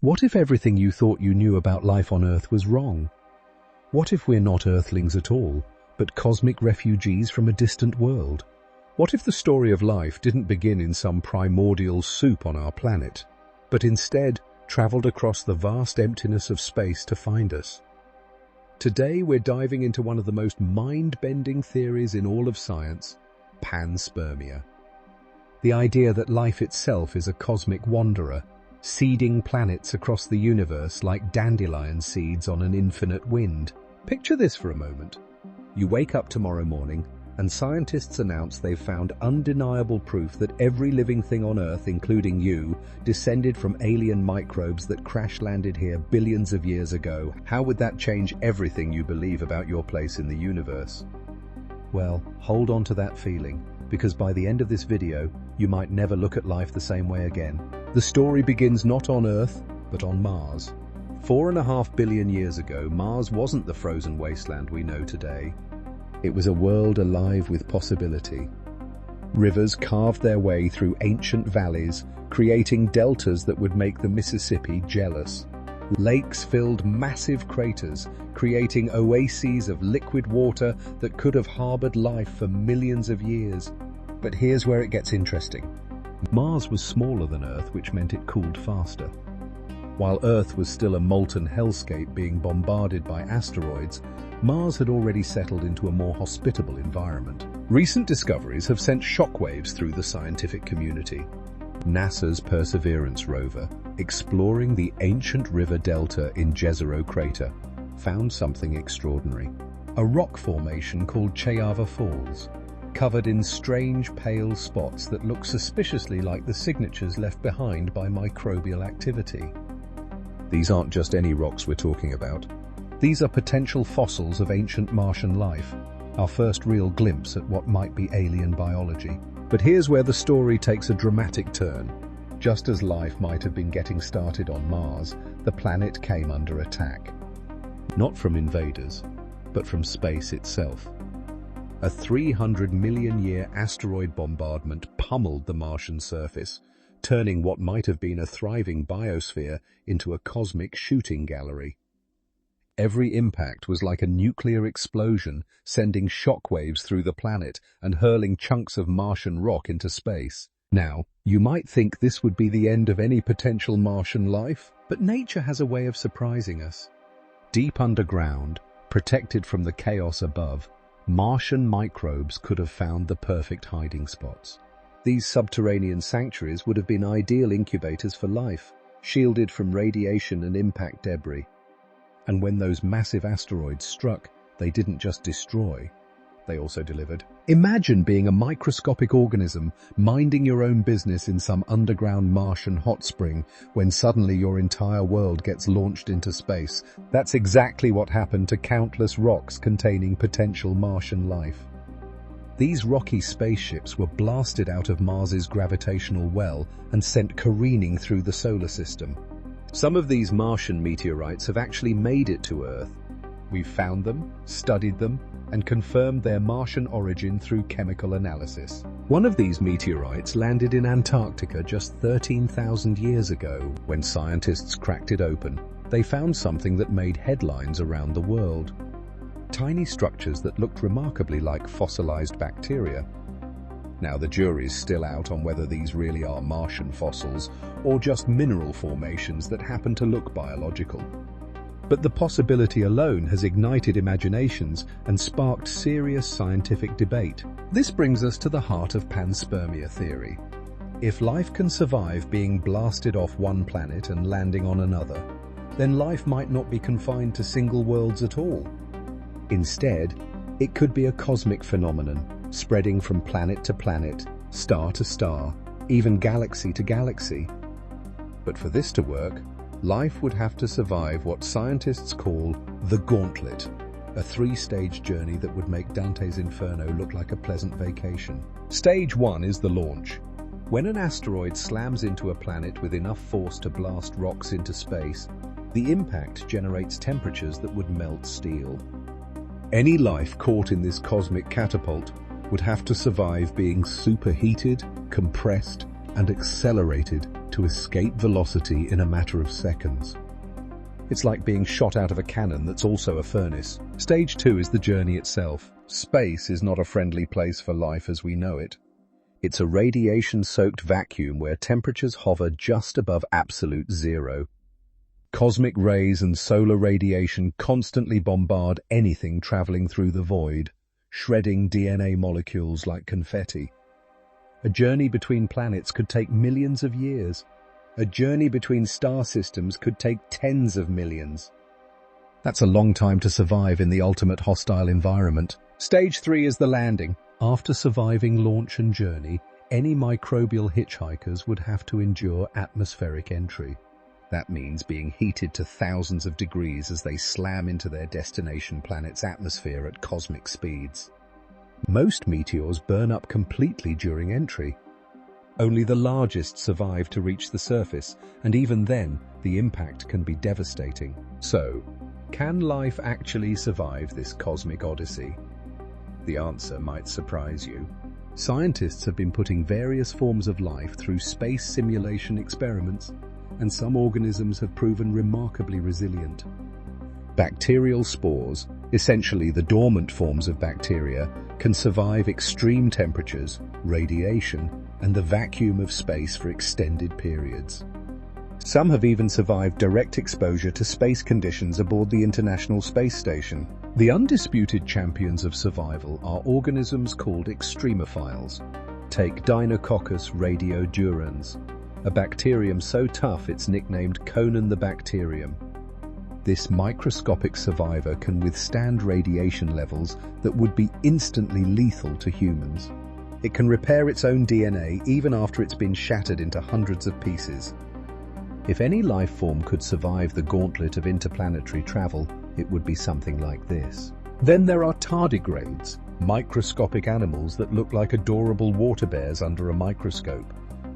What if everything you thought you knew about life on Earth was wrong? What if we're not Earthlings at all, but cosmic refugees from a distant world? What if the story of life didn't begin in some primordial soup on our planet, but instead traveled across the vast emptiness of space to find us? Today we're diving into one of the most mind-bending theories in all of science, Panspermia. The idea that life itself is a cosmic wanderer, seeding planets across the universe like dandelion seeds on an infinite wind. Picture this for a moment. You wake up tomorrow morning, and scientists announce they've found undeniable proof that every living thing on Earth, including you, descended from alien microbes that crash-landed here billions of years ago. How would that change everything you believe about your place in the universe? Well, hold on to that feeling, because by the end of this video, you might never look at life the same way again. The story begins not on Earth, but on Mars. 4.5 billion years ago, Mars wasn't the frozen wasteland we know today. It was a world alive with possibility. Rivers carved their way through ancient valleys, creating deltas that would make the Mississippi jealous. Lakes filled massive craters, creating oases of liquid water that could have harbored life for millions of years. But here's where it gets interesting. Mars was smaller than Earth, which meant it cooled faster. While Earth was still a molten hellscape being bombarded by asteroids, Mars had already settled into a more hospitable environment. Recent discoveries have sent shockwaves through the scientific community. NASA's Perseverance rover, exploring the ancient river delta in Jezero crater, found something extraordinary. A rock formation called Chayava Falls, covered in strange pale spots that look suspiciously like the signatures left behind by microbial activity. These aren't just any rocks we're talking about. These are potential fossils of ancient Martian life, our first real glimpse at what might be alien biology. But here's where the story takes a dramatic turn. Just as life might have been getting started on Mars, the planet came under attack. Not from invaders, but from space itself. A 300 million year asteroid bombardment pummeled the Martian surface, turning what might have been a thriving biosphere into a cosmic shooting gallery. Every impact was like a nuclear explosion, sending shockwaves through the planet and hurling chunks of Martian rock into space. Now, you might think this would be the end of any potential Martian life, but nature has a way of surprising us. Deep underground, protected from the chaos above, Martian microbes could have found the perfect hiding spots. These subterranean sanctuaries would have been ideal incubators for life, shielded from radiation and impact debris. And when those massive asteroids struck, they didn't just destroy, they also delivered. Imagine being a microscopic organism, minding your own business in some underground Martian hot spring, when suddenly your entire world gets launched into space. That's exactly what happened to countless rocks containing potential Martian life. These rocky spaceships were blasted out of Mars's gravitational well and sent careening through the solar system. Some of these Martian meteorites have actually made it to Earth. We've found them, studied them, and confirmed their Martian origin through chemical analysis. One of these meteorites landed in Antarctica just 13,000 years ago. When scientists cracked it open, they found something that made headlines around the world. Tiny structures that looked remarkably like fossilized bacteria. Now, the jury's still out on whether these really are Martian fossils or just mineral formations that happen to look biological. But the possibility alone has ignited imaginations and sparked serious scientific debate. This brings us to the heart of Panspermia theory. If life can survive being blasted off one planet and landing on another, then life might not be confined to single worlds at all. Instead, it could be a cosmic phenomenon, spreading from planet to planet, star to star, even galaxy to galaxy. But for this to work, life would have to survive what scientists call the gauntlet, a three-stage journey that would make Dante's Inferno look like a pleasant vacation. Stage 1 is the launch. When an asteroid slams into a planet with enough force to blast rocks into space, the impact generates temperatures that would melt steel. Any life caught in this cosmic catapult would have to survive being superheated, compressed, and accelerated to escape velocity in a matter of seconds. It's like being shot out of a cannon that's also a furnace. Stage 2 is the journey itself. Space is not a friendly place for life as we know it. It's a radiation-soaked vacuum where temperatures hover just above absolute zero. Cosmic rays and solar radiation constantly bombard anything traveling through the void, shredding DNA molecules like confetti. A journey between planets could take millions of years. A journey between star systems could take tens of millions. That's a long time to survive in the ultimate hostile environment. Stage 3 is the landing. After surviving launch and journey, any microbial hitchhikers would have to endure atmospheric entry. That means being heated to thousands of degrees as they slam into their destination planet's atmosphere at cosmic speeds. Most meteors burn up completely during entry. Only the largest survive to reach the surface, and even then, the impact can be devastating. So, can life actually survive this cosmic odyssey? The answer might surprise you. Scientists have been putting various forms of life through space simulation experiments, and some organisms have proven remarkably resilient. Bacterial spores, essentially the dormant forms of bacteria, can survive extreme temperatures, radiation, and the vacuum of space for extended periods. Some have even survived direct exposure to space conditions aboard the International Space Station. The undisputed champions of survival are organisms called extremophiles. Take Deinococcus radiodurans, a bacterium so tough it's nicknamed Conan the Bacterium. This microscopic survivor can withstand radiation levels that would be instantly lethal to humans. It can repair its own DNA even after it's been shattered into hundreds of pieces. If any life form could survive the gauntlet of interplanetary travel, it would be something like this. Then there are tardigrades, microscopic animals that look like adorable water bears under a microscope.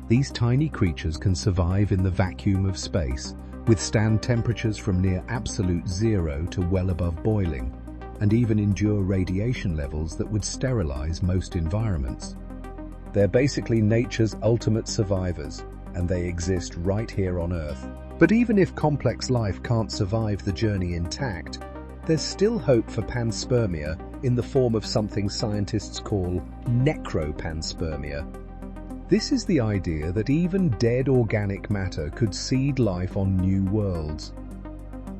These tiny creatures can survive in the vacuum of space, withstand temperatures from near absolute zero to well above boiling, and even endure radiation levels that would sterilize most environments. They're basically nature's ultimate survivors, and they exist right here on Earth. But even if complex life can't survive the journey intact, there's still hope for panspermia in the form of something scientists call Necropanspermia. This is the idea that even dead organic matter could seed life on new worlds.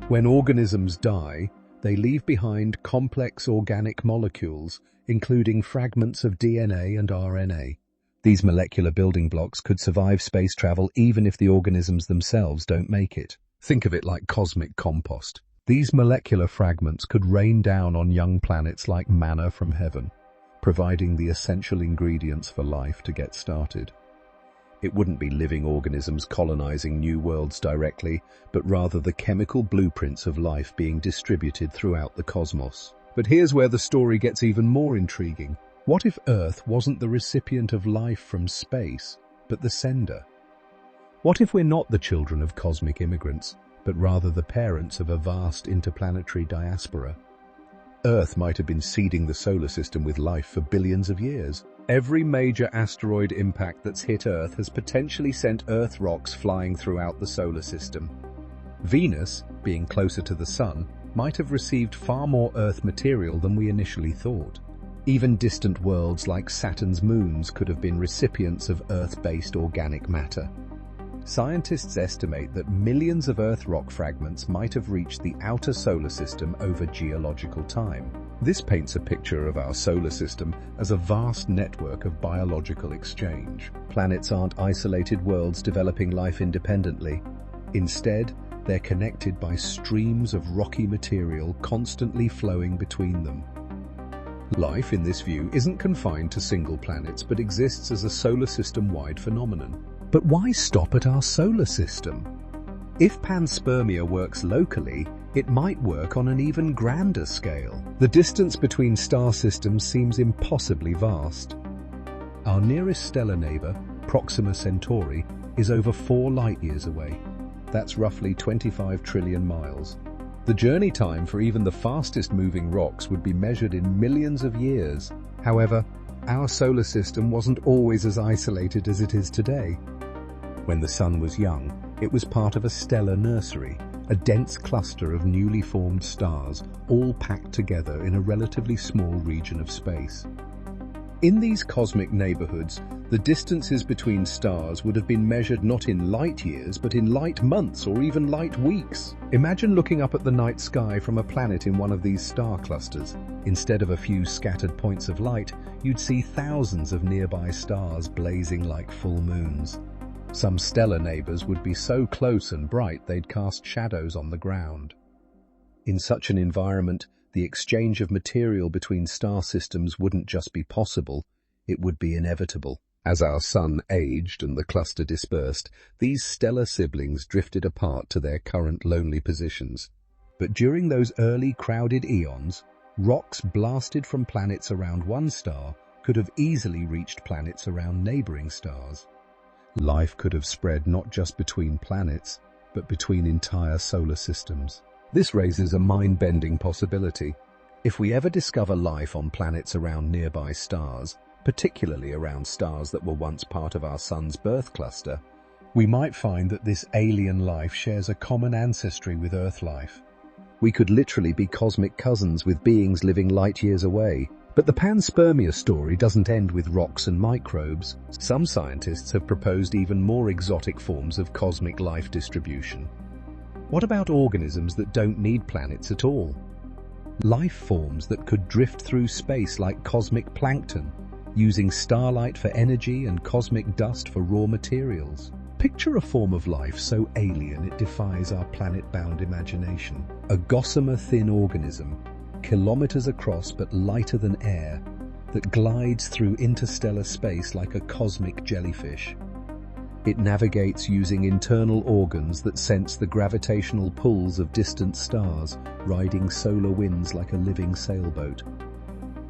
When organisms die, they leave behind complex organic molecules, including fragments of DNA and RNA. These molecular building blocks could survive space travel even if the organisms themselves don't make it. Think of it like cosmic compost. These molecular fragments could rain down on young planets like manna from heaven, providing the essential ingredients for life to get started. It wouldn't be living organisms colonizing new worlds directly, but rather the chemical blueprints of life being distributed throughout the cosmos. But here's where the story gets even more intriguing. What if Earth wasn't the recipient of life from space, but the sender? What if we're not the children of cosmic immigrants, but rather the parents of a vast interplanetary diaspora? Earth might have been seeding the solar system with life for billions of years. Every major asteroid impact that's hit Earth has potentially sent Earth rocks flying throughout the solar system. Venus, being closer to the Sun, might have received far more Earth material than we initially thought. Even distant worlds like Saturn's moons could have been recipients of Earth-based organic matter. Scientists estimate that millions of Earth rock fragments might have reached the outer solar system over geological time. This paints a picture of our solar system as a vast network of biological exchange. Planets aren't isolated worlds developing life independently. Instead, they're connected by streams of rocky material constantly flowing between them. Life, in this view, isn't confined to single planets, but exists as a solar system-wide phenomenon. But why stop at our solar system? If panspermia works locally, it might work on an even grander scale. The distance between star systems seems impossibly vast. Our nearest stellar neighbor, Proxima Centauri, is over 4 light-years away. That's roughly 25 trillion miles. The journey time for even the fastest moving rocks would be measured in millions of years. However, our solar system wasn't always as isolated as it is today. When the Sun was young, it was part of a stellar nursery, a dense cluster of newly formed stars, all packed together in a relatively small region of space. In these cosmic neighborhoods, the distances between stars would have been measured not in light years, but in light months or even light weeks. Imagine looking up at the night sky from a planet in one of these star clusters. Instead of a few scattered points of light, you'd see thousands of nearby stars blazing like full moons. Some stellar neighbors would be so close and bright they'd cast shadows on the ground. In such an environment, the exchange of material between star systems wouldn't just be possible, it would be inevitable. As our Sun aged and the cluster dispersed, these stellar siblings drifted apart to their current lonely positions. But during those early crowded eons, rocks blasted from planets around one star could have easily reached planets around neighboring stars. Life could have spread not just between planets, but between entire solar systems. This raises a mind-bending possibility. If we ever discover life on planets around nearby stars, particularly around stars that were once part of our Sun's birth cluster, we might find that this alien life shares a common ancestry with Earth life. We could literally be cosmic cousins with beings living light years away. But the Panspermia story doesn't end with rocks and microbes. Some scientists have proposed even more exotic forms of cosmic life distribution. What about organisms that don't need planets at all? Life forms that could drift through space like cosmic plankton, using starlight for energy and cosmic dust for raw materials. Picture a form of life so alien it defies our planet-bound imagination. A gossamer-thin organism, kilometers across but lighter than air, that glides through interstellar space like a cosmic jellyfish. It navigates using internal organs that sense the gravitational pulls of distant stars, riding solar winds like a living sailboat.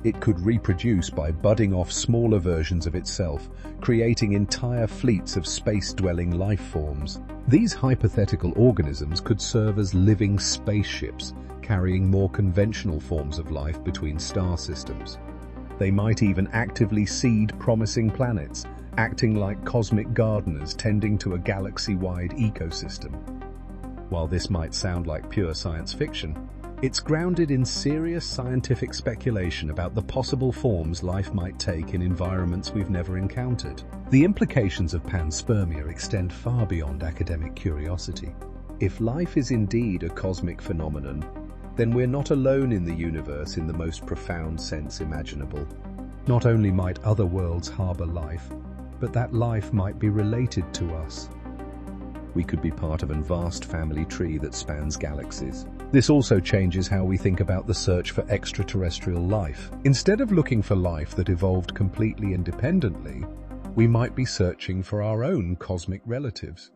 It could reproduce by budding off smaller versions of itself, creating entire fleets of space-dwelling life forms. These hypothetical organisms could serve as living spaceships, carrying more conventional forms of life between star systems. They might even actively seed promising planets, acting like cosmic gardeners tending to a galaxy-wide ecosystem. While this might sound like pure science fiction, it's grounded in serious scientific speculation about the possible forms life might take in environments we've never encountered. The implications of panspermia extend far beyond academic curiosity. If life is indeed a cosmic phenomenon, then we're not alone in the universe in the most profound sense imaginable. Not only might other worlds harbor life, but that life might be related to us. We could be part of a vast family tree that spans galaxies. This also changes how we think about the search for extraterrestrial life. Instead of looking for life that evolved completely independently, we might be searching for our own cosmic relatives.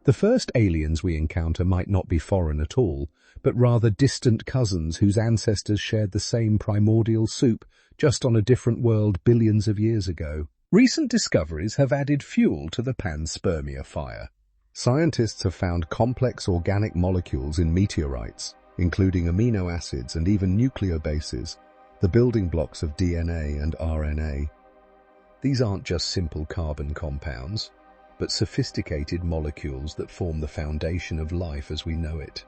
The first aliens we encounter might not be foreign at all, but rather distant cousins whose ancestors shared the same primordial soup, just on a different world billions of years ago. Recent discoveries have added fuel to the panspermia fire. Scientists have found complex organic molecules in meteorites, including amino acids and even nucleobases, the building blocks of DNA and RNA. These aren't just simple carbon compounds, but sophisticated molecules that form the foundation of life as we know it.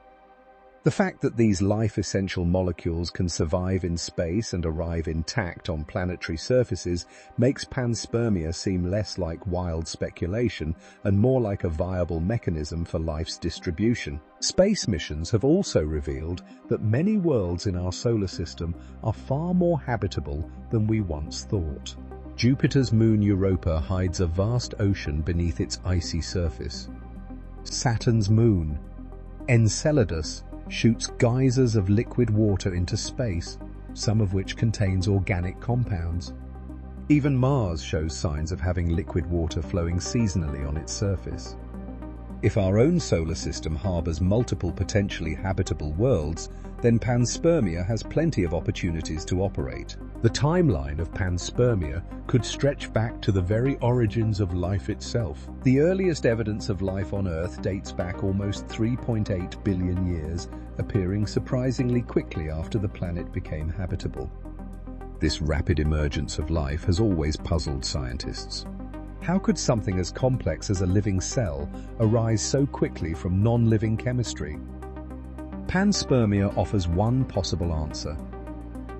The fact that these life-essential molecules can survive in space and arrive intact on planetary surfaces makes panspermia seem less like wild speculation and more like a viable mechanism for life's distribution. Space missions have also revealed that many worlds in our solar system are far more habitable than we once thought. Jupiter's moon Europa hides a vast ocean beneath its icy surface. Saturn's moon, Enceladus, shoots geysers of liquid water into space, some of which contains organic compounds. Even Mars shows signs of having liquid water flowing seasonally on its surface. If our own solar system harbors multiple potentially habitable worlds, then panspermia has plenty of opportunities to operate. The timeline of panspermia could stretch back to the very origins of life itself. The earliest evidence of life on Earth dates back almost 3.8 billion years, appearing surprisingly quickly after the planet became habitable. This rapid emergence of life has always puzzled scientists. How could something as complex as a living cell arise so quickly from non-living chemistry? Panspermia offers one possible answer.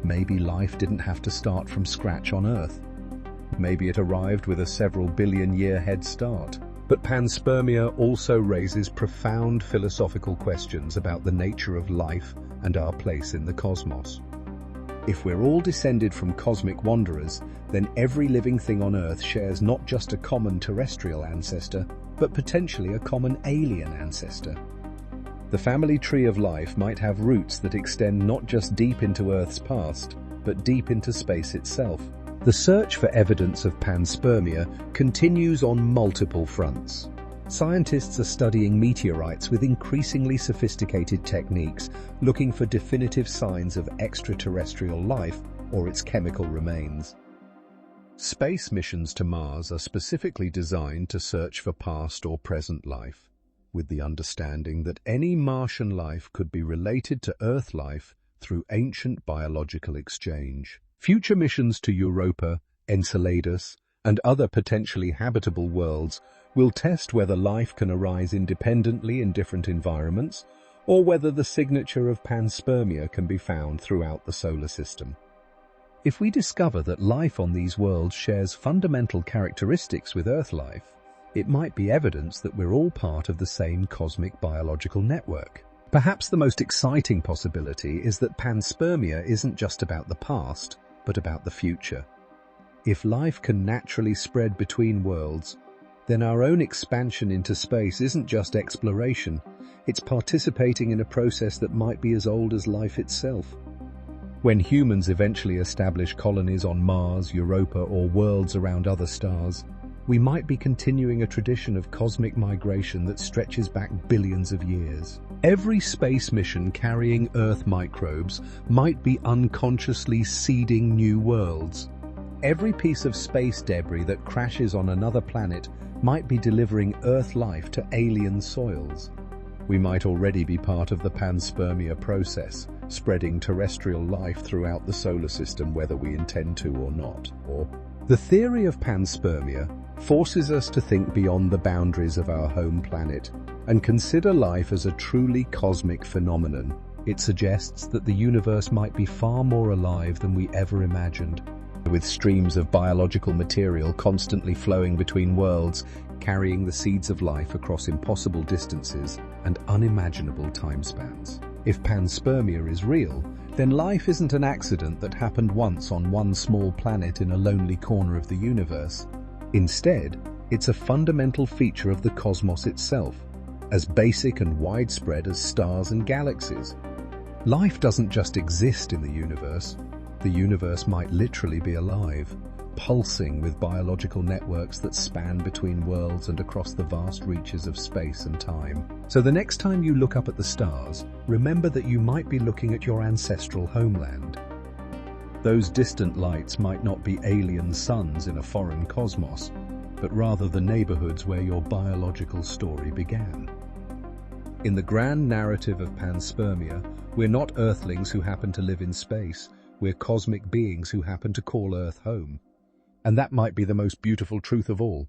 Maybe life didn't have to start from scratch on Earth. Maybe it arrived with a several billion-year head start. But panspermia also raises profound philosophical questions about the nature of life and our place in the cosmos. If we're all descended from cosmic wanderers, then every living thing on Earth shares not just a common terrestrial ancestor, but potentially a common alien ancestor. The family tree of life might have roots that extend not just deep into Earth's past, but deep into space itself. The search for evidence of panspermia continues on multiple fronts. Scientists are studying meteorites with increasingly sophisticated techniques, looking for definitive signs of extraterrestrial life or its chemical remains. Space missions to Mars are specifically designed to search for past or present life, with the understanding that any Martian life could be related to Earth life through ancient biological exchange. Future missions to Europa, Enceladus, and other potentially habitable worlds will test whether life can arise independently in different environments, or whether the signature of panspermia can be found throughout the solar system. If we discover that life on these worlds shares fundamental characteristics with Earth life, it might be evidence that we're all part of the same cosmic biological network. Perhaps the most exciting possibility is that panspermia isn't just about the past, but about the future. If life can naturally spread between worlds, then our own expansion into space isn't just exploration, it's participating in a process that might be as old as life itself. When humans eventually establish colonies on Mars, Europa, or worlds around other stars, we might be continuing a tradition of cosmic migration that stretches back billions of years. Every space mission carrying Earth microbes might be unconsciously seeding new worlds. Every piece of space debris that crashes on another planet might be delivering Earth life to alien soils. We might already be part of the panspermia process, spreading terrestrial life throughout the solar system whether we intend to or not. The theory of panspermia forces us to think beyond the boundaries of our home planet and consider life as a truly cosmic phenomenon. It suggests that the universe might be far more alive than we ever imagined, with streams of biological material constantly flowing between worlds, carrying the seeds of life across impossible distances and unimaginable timespans. If panspermia is real, then life isn't an accident that happened once on one small planet in a lonely corner of the universe. Instead, it's a fundamental feature of the cosmos itself, as basic and widespread as stars and galaxies. Life doesn't just exist in the universe might literally be alive, pulsing with biological networks that span between worlds and across the vast reaches of space and time. So the next time you look up at the stars, remember that you might be looking at your ancestral homeland. Those distant lights might not be alien suns in a foreign cosmos, but rather the neighborhoods where your biological story began. In the grand narrative of panspermia, we're not Earthlings who happen to live in space, we're cosmic beings who happen to call Earth home. And that might be the most beautiful truth of all.